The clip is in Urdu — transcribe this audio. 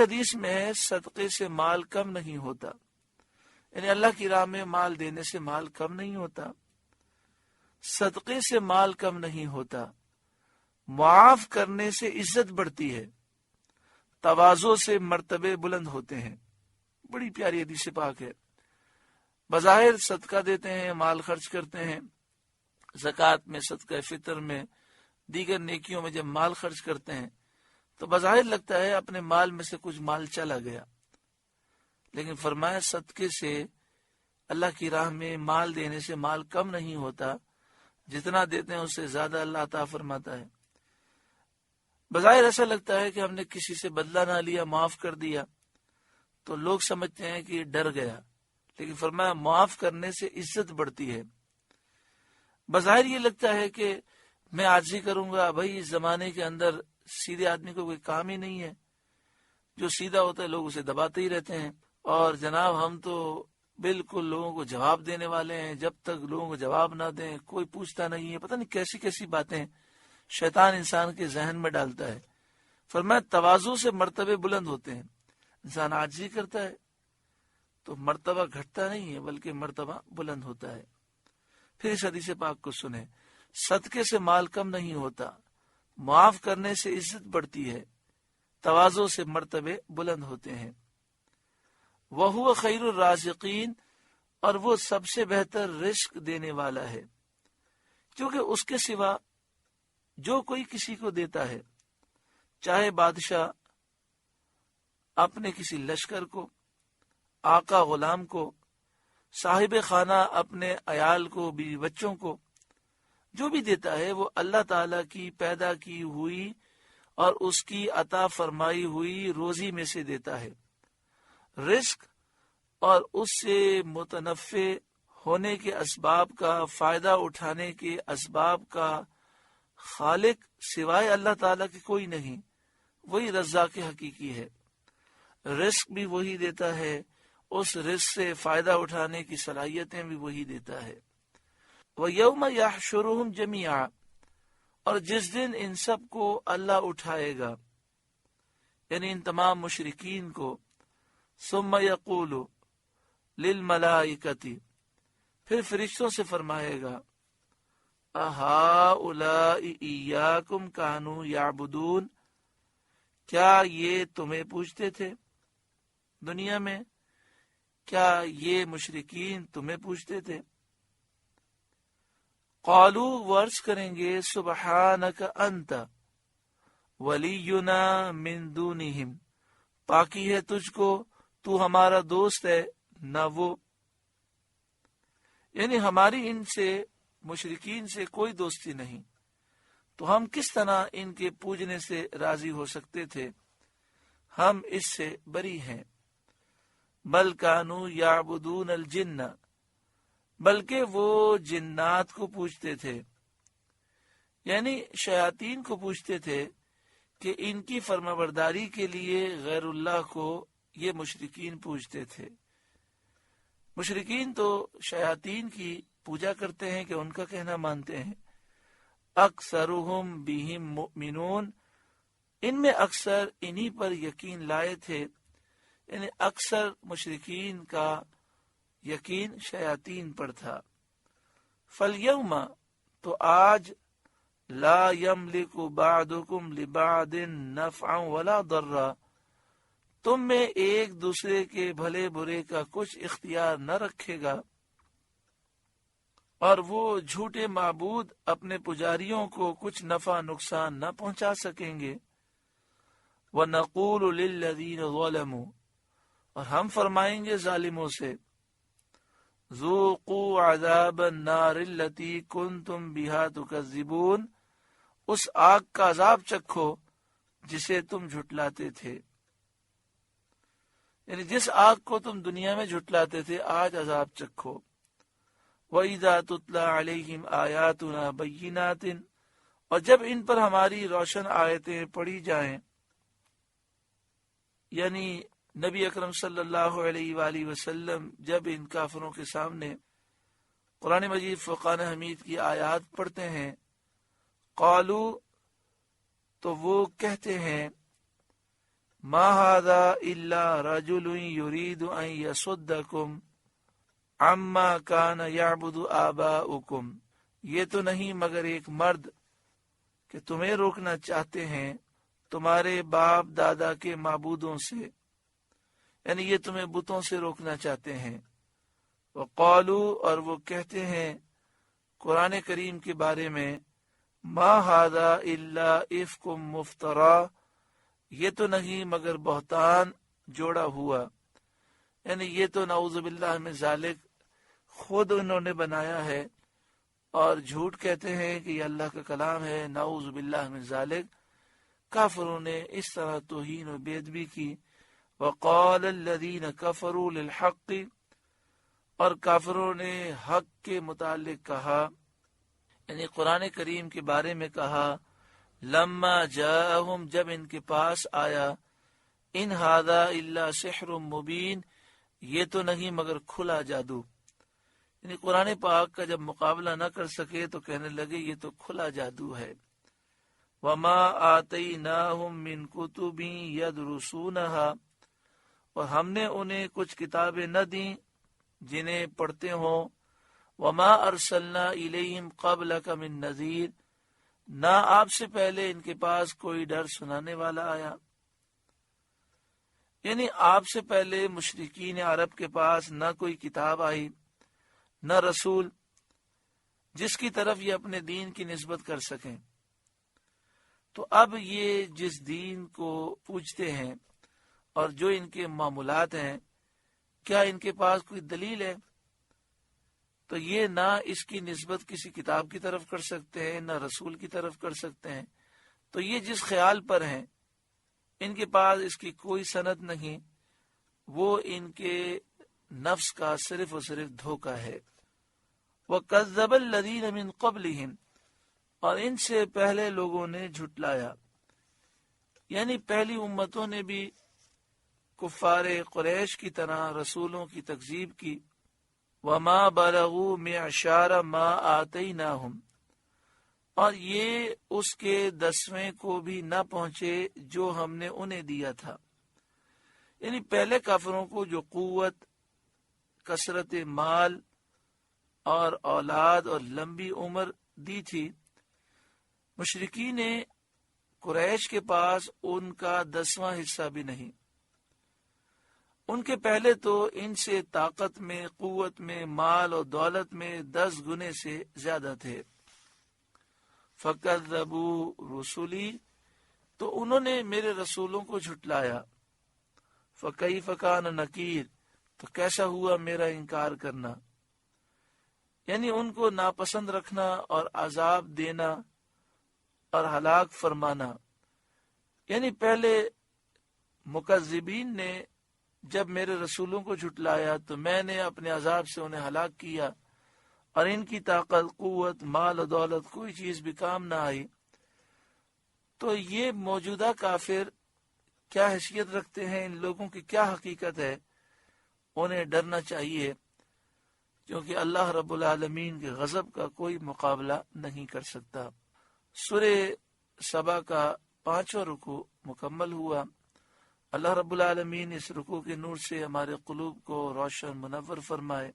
حدیث میں ہے صدقے سے مال کم نہیں ہوتا، یعنی اللہ کی راہ میں مال دینے سے مال کم نہیں ہوتا، صدقے سے مال کم نہیں ہوتا، معاف کرنے سے عزت بڑھتی ہے، تواضع سے مرتبے بلند ہوتے ہیں۔ بڑی پیاری حدیث پاک ہے۔ بظاہر صدقہ دیتے ہیں، مال خرچ کرتے ہیں، زکوٰۃ میں، صدقہ فطر میں، دیگر نیکیوں میں جب مال خرچ کرتے ہیں تو بظاہر لگتا ہے اپنے مال میں سے کچھ مال چلا گیا، لیکن فرمایا صدقے سے، اللہ کی راہ میں مال دینے سے مال کم نہیں ہوتا، جتنا دیتے ہیں اس سے زیادہ اللہ عطا فرماتا ہے۔ بظاہر ایسا لگتا ہے کہ ہم نے کسی سے بدلہ نہ لیا، معاف کر دیا، تو لوگ سمجھتے ہیں کہ یہ ڈر گیا، لیکن فرمایا معاف کرنے سے عزت بڑھتی ہے۔ بظاہر یہ لگتا ہے کہ میں عاجزی کروں گا، بھائی اس زمانے کے اندر سیدھے آدمی کو کوئی کام ہی نہیں ہے، جو سیدھا ہوتا ہے لوگ اسے دباتے ہی رہتے ہیں، اور جناب ہم تو بالکل لوگوں کو جواب دینے والے ہیں، جب تک لوگوں کو جواب نہ دیں کوئی پوچھتا نہیں ہے۔ پتہ نہیں کیسی کیسی باتیں شیطان انسان کے ذہن میں ڈالتا ہے۔ فرمایا تواضع سے مرتبے بلند ہوتے ہیں، انسان عاجزی کرتا ہے تو مرتبہ گھٹتا نہیں ہے بلکہ مرتبہ بلند ہوتا ہے۔ پھر اس حدیث پاک کو سنیں، صدقے سے مال کم نہیں ہوتا، معاف کرنے سے عزت بڑھتی ہے، تواضع سے مرتبے بلند ہوتے ہیں۔ وَهُوَ خَيْرُ الرَّازِقِينَ، اور وہ سب سے بہتر رزق دینے والا ہے، کیونکہ اس کے سوا جو کوئی کسی کو دیتا ہے، چاہے بادشاہ اپنے کسی لشکر کو، آقا غلام کو، صاحب خانہ اپنے عیال کو، بیوی بچوں کو، جو بھی دیتا ہے وہ اللہ تعالیٰ کی پیدا کی ہوئی اور اس کی عطا فرمائی ہوئی روزی میں سے دیتا ہے۔ رزق اور اس سے متنفع ہونے کے اسباب کا، فائدہ اٹھانے کے اسباب کا خالق سوائے اللہ تعالیٰ کے کوئی نہیں، وہی رزاق حقیقی ہے۔ رزق بھی وہی دیتا ہے، اس رزق سے فائدہ اٹھانے کی صلاحیتیں بھی وہی دیتا ہے۔ وَيَوْمَ يَحْشُرُهُمْ جَمِيعًا، اور جس دن ان سب کو اللہ اٹھائے گا، یعنی ان تمام مشرکین کو، ثُمَّ يَقُولُ لِلْمَلَائِكَةِ، پھر فرشتوں سے فرمائے گا، أَهَٰؤُلَاءِ إِيَّاكُمْ كَانُوا يَعْبُدُونَ، کیا یہ تمہیں پوچھتے تھے دنیا میں؟ کیا یہ مشرکین تمہیں پوچھتے تھے؟ قالوا، ورز کریں گے، سبحانک انت ولینا من دونہم، پاکی ہے تجھ کو، تو ہمارا دوست ہے نہ وہ، یعنی ہماری ان سے، مشرکین سے کوئی دوستی نہیں، تو ہم کس طرح ان کے پوجنے سے راضی ہو سکتے تھے؟ ہم اس سے بری ہیں۔ بل کانوا یعبدون الجن، بلکہ وہ جنات کو پوجتے تھے، یعنی شیاطین کو پوجتے تھے کہ ان کی فرمانبرداری کے لیے غیر اللہ کو یہ مشرکین پوجتے تھے۔ مشرکین تو شیاطین کی پوجا کرتے ہیں کہ ان کا کہنا مانتے ہیں۔ اکثرہم بہم مؤمنون، ان میں اکثر انہی پر یقین لائے تھے، یعنی اکثر مشرکین کا یقین شیاطین پر تھا۔ فالیوم، تو آج، لا یملک بعضکم لبعض نفعا ولا ضرا، تم میں ایک دوسرے کے بھلے برے کا کچھ اختیار نہ رکھے گا، اور وہ جھوٹے معبود اپنے پجاریوں کو کچھ نفع نقصان نہ پہنچا سکیں گے۔ وَنَقُولُ لِلَّذِينَ ظَلَمُوا، اور ہم فرمائیں گے ظالموں سے، ذُوقُوا عَذَابَ النَّارِ الَّتِي كُنْتُمْ بِهَا تُكَذِّبُونَ، اس آگ کا عذاب چکھو جسے تم جھٹلاتے تھے، یعنی جس آگ کو تم دنیا میں جھٹلاتے تھے آج عذاب چکھو۔ وَإِذَا تُتْلَى عَلَيْهِمْ آيَاتُنَا بَيِّنَاتٍ، اور جب ان پر ہماری روشن آیتیں پڑھی جائیں، یعنی نبی اکرم صلی اللہ علیہ وآلہ وسلم جب ان کافروں کے سامنے قرآن مجید فرقان حمید کی آیات پڑھتے ہیں، قالو، تو وہ کہتے ہیں، ما ھذا الا رجل یرید ان یصدکم عما کان یعبد آباؤکم، یہ تو نہیں مگر ایک مرد کہ تمہیں روکنا چاہتے ہیں تمہارے باپ دادا کے معبودوں سے، یعنی یہ تمہیں بتوں سے روکنا چاہتے ہیں۔ وقالو، اور وہ کہتے ہیں قرآن کریم کے بارے میں، ما ھذا الا افک مفترا، یہ تو نہیں مگر بہتان جوڑا ہوا، یعنی یہ تو نعوذ باللہ من ذالک خود انہوں نے بنایا ہے اور جھوٹ کہتے ہیں کہ یہ اللہ کا کلام ہے، نعوذ باللہ من ذالک۔ کافروں نے اس طرح توہین و بے ادبی کی۔ وقال الذین کفروا للحق، اور کافروں نے حق کے متعلق کہا، یعنی قرآن کریم کے بارے میں کہا، لما جاءہم، جب ان کے پاس آیا، ان ھذا الا سحر مبین، یہ تو نہیں مگر کھلا جادو، یعنی قرآن پاک کا جب مقابلہ نہ کر سکے تو کہنے لگے یہ تو کھلا جادو ہے۔ وما آتیناہم من کتب یدرسونہا، اور ہم نے انہیں کچھ کتابیں نہ دیں جنہیں پڑھتے ہوں۔ وما ارسلنا الیہم قبلک من نذیر، نہ آپ سے پہلے ان کے پاس کوئی ڈر سنانے والا آیا، یعنی آپ سے پہلے مشرکین عرب کے پاس نہ کوئی کتاب آئی نہ رسول جس کی طرف یہ اپنے دین کی نسبت کر سکیں۔ تو اب یہ جس دین کو پوجتے ہیں اور جو ان کے معمولات ہیں، کیا ان کے پاس کوئی دلیل ہے؟ تو یہ نہ اس کی نسبت کسی کتاب کی طرف کر سکتے ہیں نہ رسول کی طرف کر سکتے ہیں۔ تو یہ جس خیال پر ہیں ان کے پاس اس کی کوئی سند نہیں، وہ ان کے نفس کا صرف اور صرف دھوکہ ہے۔ وَكَذَّبَ الَّذِينَ مِن قَبْلِهِمْ، اور ان سے پہلے لوگوں نے جھٹلایا، یعنی پہلی امتوں نے بھی کفار قریش کی طرح رسولوں کی تکذیب کی۔ وَمَا بَلَغُوا مِعْشَارَ مَا آتَيْنَاهُمْ، اور یہ اس کے 10ویں کو بھی نہ پہنچے جو ہم نے انہیں دیا تھا، یعنی پہلے کافروں کو جو قوت، کثرت مال اور اولاد اور لمبی عمر دی تھی، مشرکین قریش کے پاس ان کا 10واں حصہ بھی نہیں۔ ان کے پہلے تو ان سے طاقت میں، قوت میں، مال اور دولت میں 10 گنے سے زیادہ تھے۔ فَكَذَّبُوا رُسُلِي، تو انہوں نے میرے رسولوں کو جھٹلایا۔ فَكَيْفَ كَانَ نَكِيرٌ، تو کیسا ہوا میرا انکار کرنا، یعنی ان کو ناپسند رکھنا اور عذاب دینا اور ہلاک فرمانا۔ یعنی پہلے مکذبین نے جب میرے رسولوں کو جھٹلایا تو میں نے اپنے عذاب سے انہیں ہلاک کیا، اور ان کی طاقت، قوت، مال و دولت کوئی چیز بھی کام نہ آئی۔ تو یہ موجودہ کافر کیا حیثیت رکھتے ہیں، ان لوگوں کی کیا حقیقت ہے، انہیں ڈرنا چاہیے، کیونکہ اللہ رب العالمین کے غضب کا کوئی مقابلہ نہیں کر سکتا۔ سورہ سبا کا 5واں رکوع مکمل ہوا۔ اللہ رب العالمین اس رکوع کے نور سے ہمارے قلوب کو روشن منور فرمائے۔